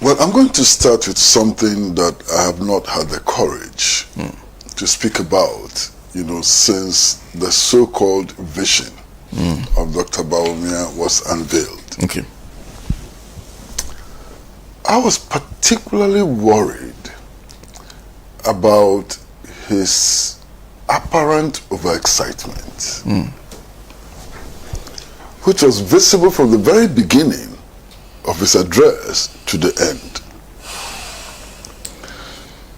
Well, I'm going to start with something that I have not had the courage to speak about, you know, since the so-called vision of Dr. Bawumia was unveiled. Okay. I was particularly worried about his apparent overexcitement, which was visible from the very beginning of his address to the end.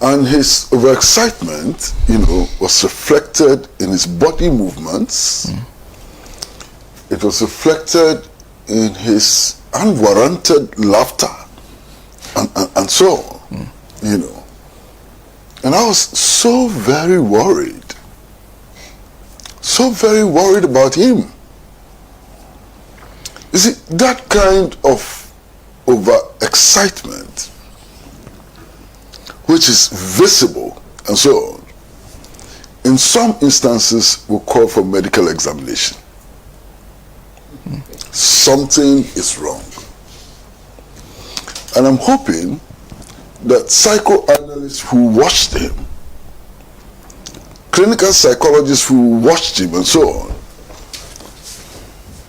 And his overexcitement, you know, was reflected in his body movements. It was reflected in his unwarranted laughter and so on, you know. And I was so very worried about him. You see, that kind of overexcitement, which is visible and so on, in some instances will call for medical examination. Something is wrong. And I'm hoping that psychoanalysts who watched him, clinical psychologists who watched him and so on,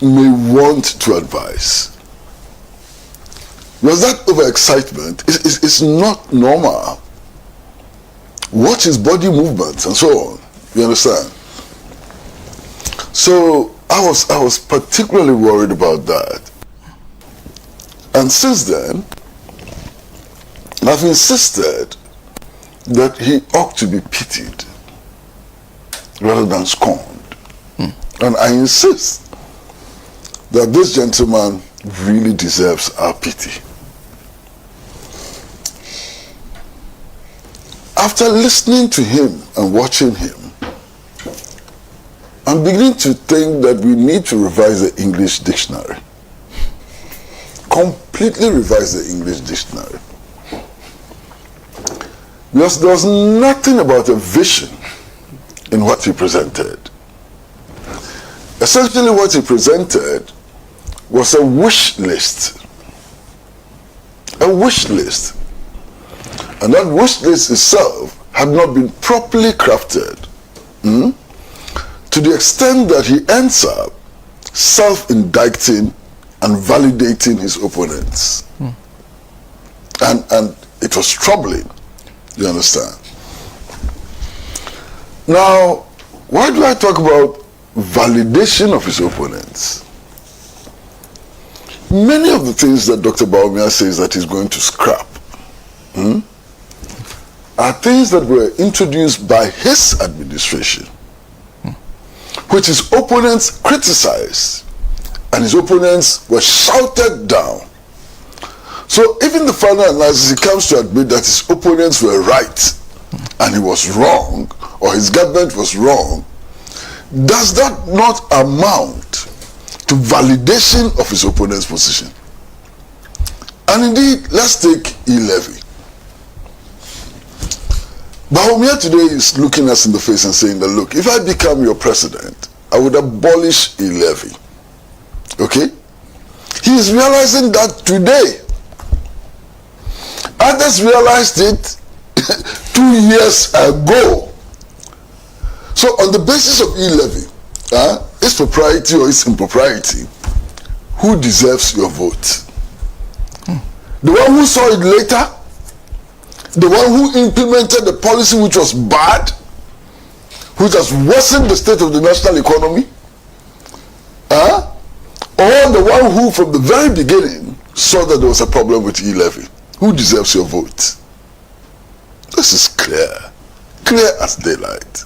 may want to advise. Because that overexcitement is not normal. Watch his body movements and so on. You understand? So I was particularly worried about that. And since then, I've insisted that he ought to be pitied rather than scorned. And I insist that this gentleman really deserves our pity. After listening to him and watching him, I'm beginning to think that we need to revise the English dictionary. Completely revise the English dictionary. Because there was nothing about a vision in what he presented. Essentially what he presented was a wish list. A wish list. And that wish list itself had not been properly crafted, to the extent that he ends up self-indicting and validating his opponents. And it was troubling. You understand? Now, why do I talk about validation of his opponents? Many of the things that Dr. Bawumia says that he's going to scrap are things that were introduced by his administration, which his opponents criticized, and his opponents were shouted down. So even the final analysis, he comes to admit that his opponents were right and he was wrong, or his government was wrong. Does that not amount to validation of his opponent's position? And indeed, let's take e-levy. Bawumia today is looking us in the face and saying that, look, if I become your president, I would abolish e-levy. Okay? He is realizing that today. Others realized it 2 years ago. So on the basis of e-levy, its propriety or its impropriety, who deserves your vote? The one who saw it later? The one who implemented the policy which was bad, which has worsened the state of the national economy? Or the one who from the very beginning saw that there was a problem with e-levy? Who deserves your vote? This is clear as daylight.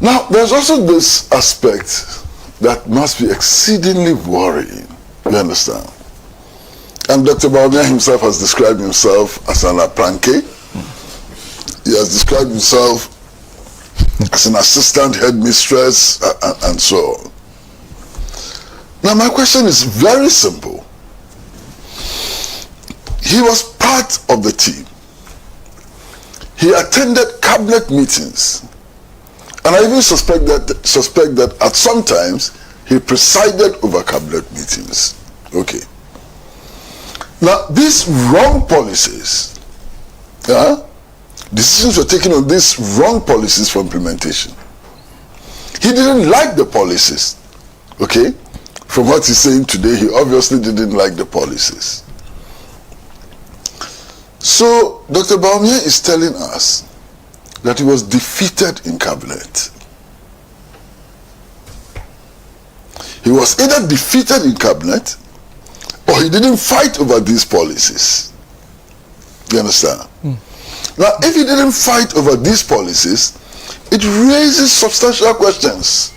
Now, there's also this aspect that must be exceedingly worrying. You understand? And Dr. Bawumia himself has described himself as an apranke. He has described himself as an assistant headmistress and so on. Now, my question is very simple. He was part of the team. He attended cabinet meetings. And I even suspect that at some times he presided over cabinet meetings. Okay. Now, these wrong policies, decisions were taken on these wrong policies for implementation. He didn't like the policies, okay? From what he's saying today, he obviously didn't like the policies. So, Dr. Bawumia is telling us that he was defeated in cabinet. He was either defeated in cabinet or he didn't fight over these policies. You understand? Now, if he didn't fight over these policies, it raises substantial questions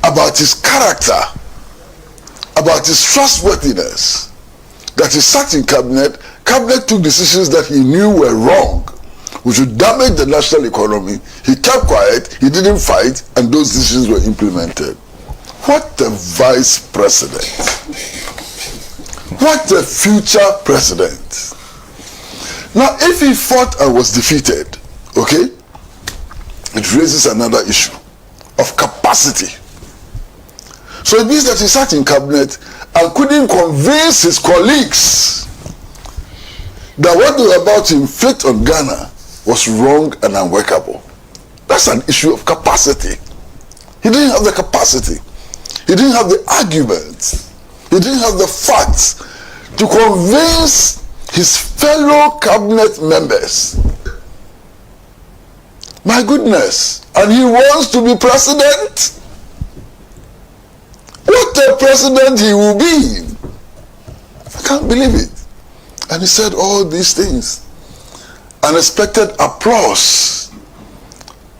about his character, about his trustworthiness. That he sat in cabinet took decisions that he knew were wrong, which would damage the national economy. He kept quiet, he didn't fight, and those decisions were implemented. What a vice president. What a future president. Now, if he fought and was defeated, okay, it raises another issue of capacity. So it means that he sat in cabinet and couldn't convince his colleagues that what they were about to inflict on Ghana was wrong and unworkable. That's an issue of capacity. He didn't have the capacity. He didn't have the arguments. He didn't have the facts to convince his fellow cabinet members. My goodness. And he wants to be president? What a president he will be. I can't believe it. And he said all these things. Unexpected applause.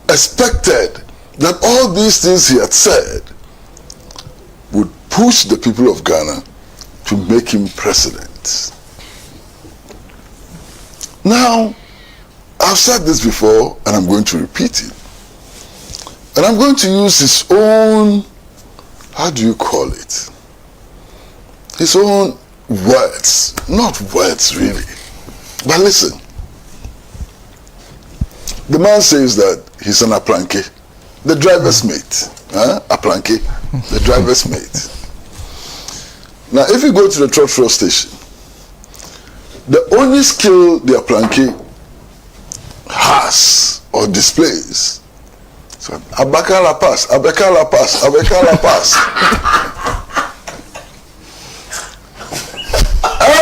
Expected that all these things he had said would push the people of Ghana to make him president. Now, I've said this before and I'm going to repeat it. And I'm going to use his own, how do you call it? His own words. Not words really. But listen. The man says that he's an aplanke, the driver's mate. Aplanke, the driver's mate. Now, if you go to the trotro station, the only skill the aplanke has or displays, so abeka la pass, abeka la pass, abeka la pass.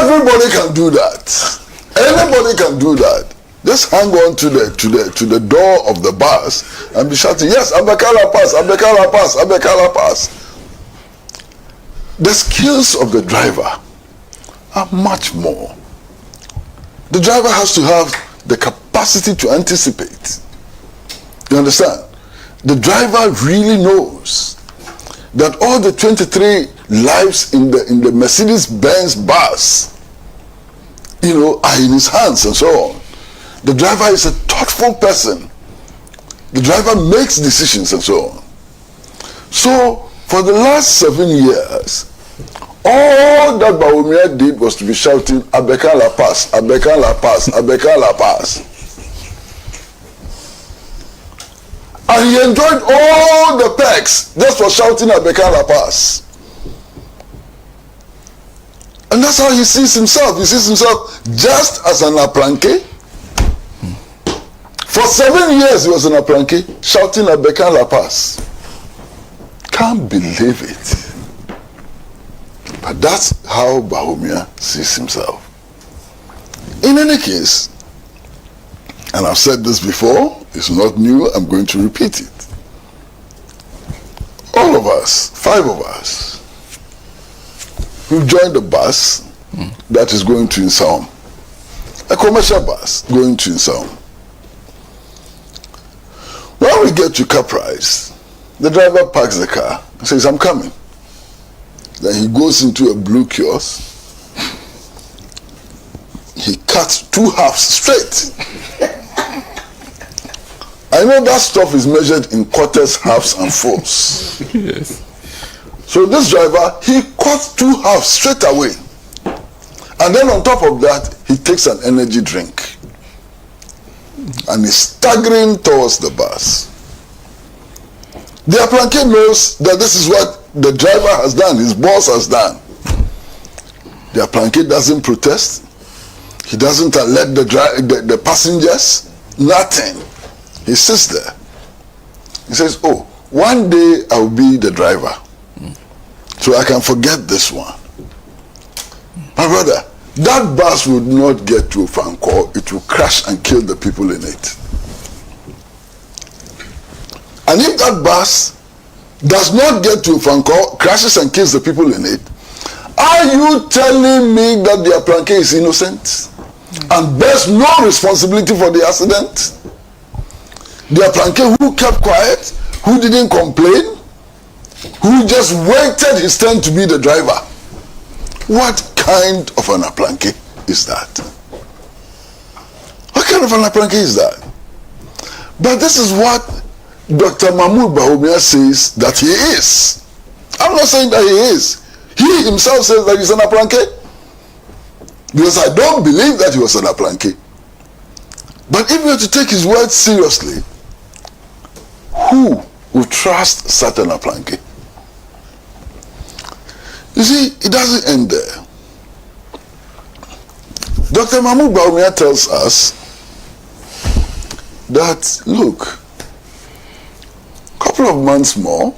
Everybody can do that. Anybody can do that. Just hang on to the door of the bus and be shouting, yes, abeka la pass, abeka la pass, abeka la pass. The skills of the driver are much more. The driver has to have the capacity to anticipate. You understand? The driver really knows that all the 23 lives in the Mercedes-Benz bus, are in his hands and so on. The driver is a thoughtful person. The driver makes decisions and so on. So, for the last 7 years, all that Bawumia did was to be shouting, abeka la pass, abeka la pass, abeka la pass. And he enjoyed all the perks just for shouting abeka la pass. And that's how he sees himself. He sees himself just as an aplanke. For 7 years he was an aplanke, shouting abeka la pass. Can't believe it. But that's how Bawumia sees himself. In any case, and I've said this before, it's not new, I'm going to repeat it. All of us, 5 of us, we've joined a bus that is going to Insaum. A commercial bus going to Insaum. When we get to Caprice, the driver parks the car and says, I'm coming. Then he goes into a blue kiosk. He cuts 2 halves straight. I know that stuff is measured in quarters, halves, and fourths. Yes. So this driver, he cuts 2 halves straight away. And then on top of that, he takes an energy drink. And he's staggering towards the bus. The aplanke knows that this is what the driver has done, his boss has done. The aplanke doesn't protest. He doesn't alert the passengers. Nothing. He sits there. He says, oh, one day I'll be the driver. So I can forget this one. My brother, that bus would not get to Franco. It will crash and kill the people in it. And if that bus does not get to Franco, crashes and kills the people in it, are you telling me that the aplanke is innocent and bears no responsibility for the accident? The aplanke who kept quiet, who didn't complain, who just waited his turn to be the driver. What kind of an aplanke is that? What kind of an aplanke is that? But this is what Dr. Mahmoud Bawumia says that he is. I'm not saying that he is. He himself says that he's an aplanke. Because I don't believe that he was an aplanke. But if we are to take his words seriously, who will trust such an aplanke? You see, it doesn't end there. Dr. Mahmoud Bawumia tells us that, look, a couple of months more,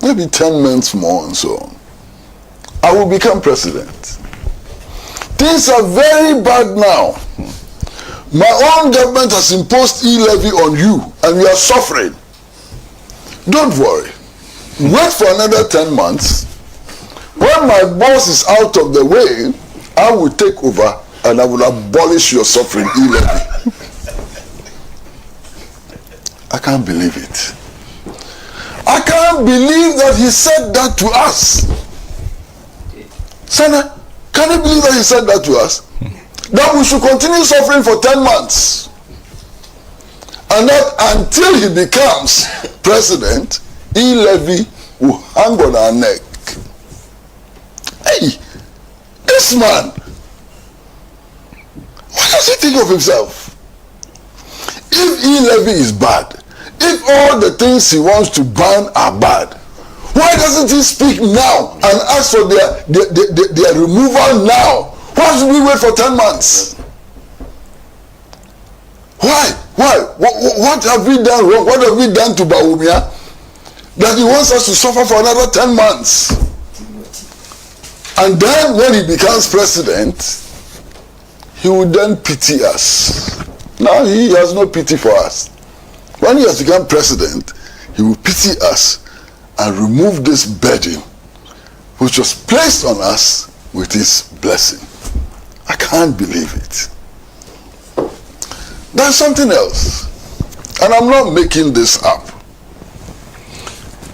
maybe 10 months more and so on, I will become president. Things are very bad now. My own government has imposed e-levy on you and you are suffering. Don't worry. Wait for another 10 months. When my boss is out of the way, I will take over and I will abolish your suffering e-levy. I can't believe it. I can't believe that he said that to us. Sana, can you believe that he said that to us? That we should continue suffering for 10 months. And that until he becomes president, e-levy will hang on our neck. Hey, this man, what does he think of himself? If e-levy is bad, if all the things he wants to ban are bad, why doesn't he speak now and ask for their removal now? Why should we wait for 10 months? Why? What have we done wrong? What have we done to Bawumia that he wants us to suffer for another 10 months? And then when he becomes president, he will then pity us. Now he has no pity for us. When he has become president, he will pity us and remove this burden which was placed on us with his blessing. I can't believe it. There's something else, and I'm not making this up.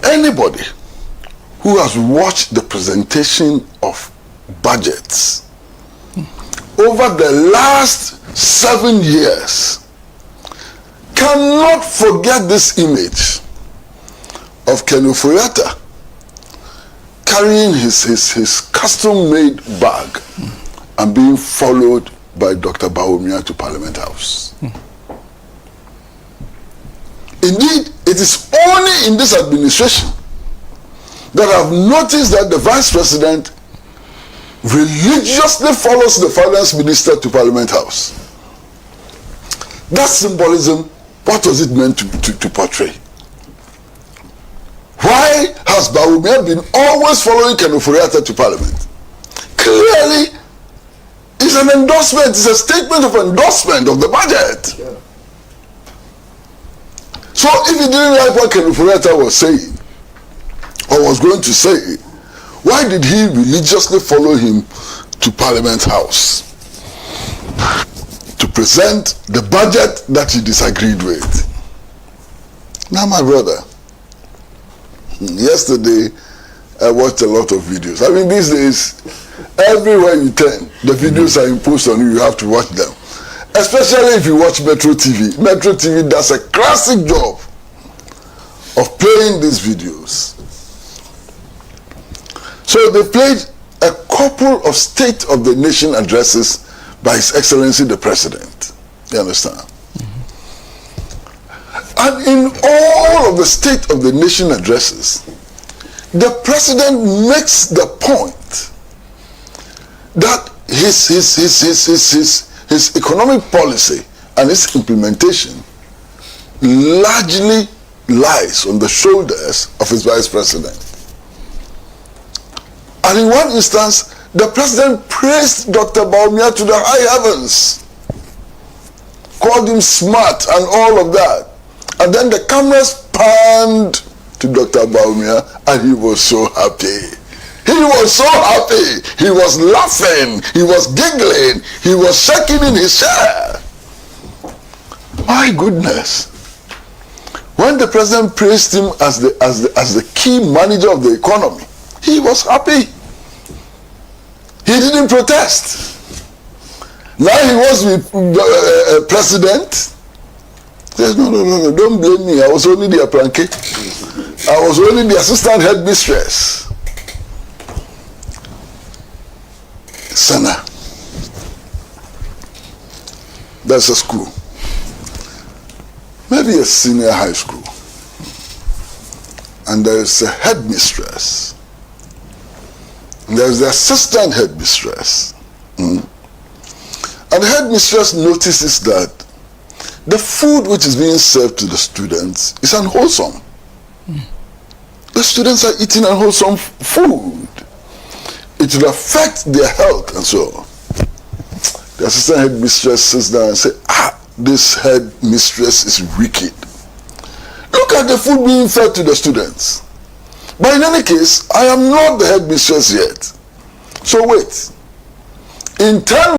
Anybody who has watched the presentation of budgets over the last 7 years cannot forget this image of Kenuforiata carrying his custom-made bag and being followed by Dr. Bawumia to Parliament House. Indeed, it is only in this administration that I've noticed that the Vice President religiously follows the Finance Minister to Parliament House. That symbolism, what was it meant to portray? Why has Bawumia been always following Kenuforiata to Parliament? Clearly, it's an endorsement, it's a statement of endorsement of the budget. Yeah. So if he didn't like what Kenuforiata was saying, or was going to say, why did he religiously follow him to Parliament House to present the budget that he disagreed with? Now, my brother, yesterday I watched a lot of videos. I mean, these days, everywhere you turn, the videos are imposed on you, you have to watch them. Especially if you watch Metro TV. Metro TV does a classic job of playing these videos. So they played a couple of State of the Nation addresses by His Excellency the President. You understand? And in all of the State of the Nation addresses, the President makes the point that his economic policy and its implementation largely lies on the shoulders of his vice president. And in one instance, the president praised Dr. Bawumia to the high heavens, called him smart and all of that. And then the cameras panned to Dr. Bawumia and he was so happy. He was so happy. He was laughing. He was giggling. He was shaking in his chair. My goodness. When the president praised him as the key manager of the economy, he was happy. He didn't protest. Now he was with president. He says, no, don't blame me. I was only the apprentice. I was only the assistant headmistress. Sana, that's a school, maybe a senior high school, and there's a headmistress, and there's the assistant headmistress, and the headmistress notices that the food which is being served to the students is unwholesome. The students are eating unwholesome food. It will affect their health and so on. The assistant headmistress sits down and says, this headmistress is wicked. Look at the food being fed to the students. But in any case, I am not the headmistress yet. So wait. In 10